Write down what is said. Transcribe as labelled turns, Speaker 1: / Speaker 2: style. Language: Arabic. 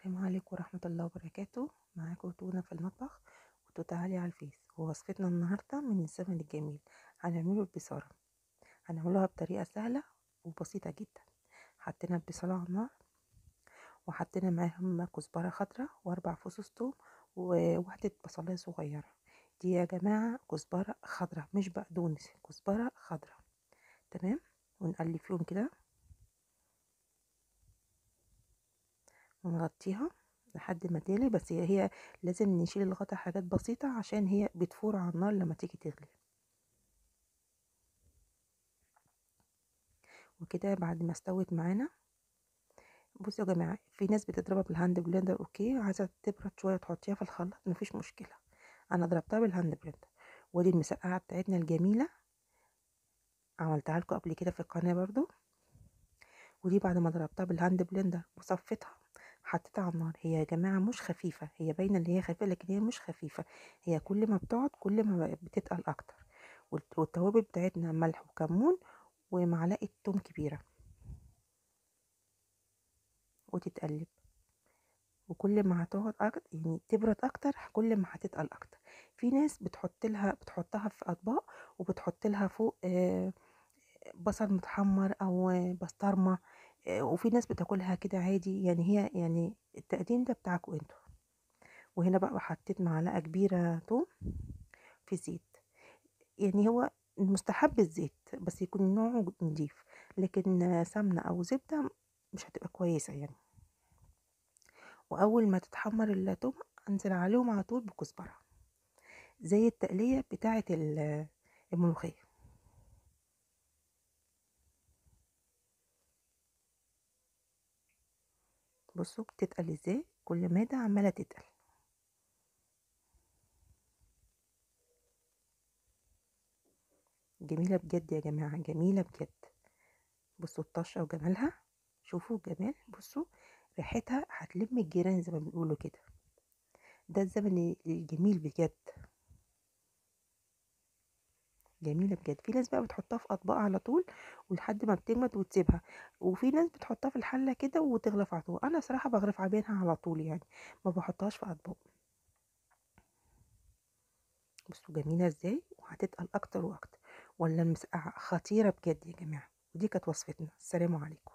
Speaker 1: السلام عليكم ورحمة الله وبركاته. معاكم تونا في المطبخ وتوتا علي على الفيس. ووصفتنا النهاردة من الزمن الجميل هنعمله البصارة. هنعملها بطريقة سهلة وبسيطة جدا. حطينا البصلة على النار وحطينا معاهم كزبرة خضراء واربع فصوص توم وواحدة بصلاية صغيرة. دي يا جماعة كزبرة خضراء مش بقدونس، كزبرة خضراء. تمام. ونقلب فيهم كده ونغطيها لحد ما تغلي، بس هي لازم نشيل الغطا حاجات بسيطة عشان هي بتفور على النار لما تيجي تغلي. وكده بعد ما استوت معانا، بصوا يا جماعة، في ناس بتضربها بالهاند بلندر، اوكي، عايزة تبرد شوية تحطيها في الخلاط مفيش مشكلة. انا ضربتها بالهاند بلندر. ودي المسقعة بتاعتنا الجميلة، عملتها لكم قبل كده في القناة برضو. ودي بعد ما ضربتها بالهاند بلندر وصفيتها حطيتها على النار. هي يا جماعة مش خفيفة، هي باينة ان هي خفيفة لكن هي مش خفيفة. هي كل ما بتقعد كل ما بتتقل اكتر. والتوابل بتاعتنا ملح وكمون ومعلقة توم كبيرة، وتتقلب. وكل ما هتقعد أكتر يعني تبرد اكتر كل ما هتتقل اكتر. في ناس بتحطها في اطباق وبتحط لها فوق بصل متحمر او بسطرمه. وفي ناس بتاكلها كده عادي، يعني هي يعني التقديم ده بتاعكم انتوا. وهنا بقى حطيت معلقه كبيره توم في زيت. يعني هو مستحب الزيت بس يكون نوعه نضيف، لكن سمنه او زبده مش هتبقى كويسه يعني. واول ما تتحمر التوم انزل عليهم على طول بكزبره، زي التقليه بتاعه الملوخيه. بصوا بتتقل ازاي، كل مادة عماله تتقل. جميله بجد يا جماعه، جميله بجد. بصوا الطشه وجمالها، شوفوا الجمال، بصوا ريحتها هتلم الجيران زي ما بيقولوا كده. ده الزمن الجميل بجد، جميله بجد. في ناس بقى بتحطها في اطباق على طول ولحد ما بتجمد وتسيبها، وفي ناس بتحطها في الحله كده وتغرف على طول. انا صراحه بغرف عبينها على طول يعني، ما بحطهاش في اطباق. بصوا جميله ازاي وهتتقل اكتر واكتر. ولا المسقعه خطيره بجد يا جماعه. ودي كانت وصفتنا. السلام عليكم.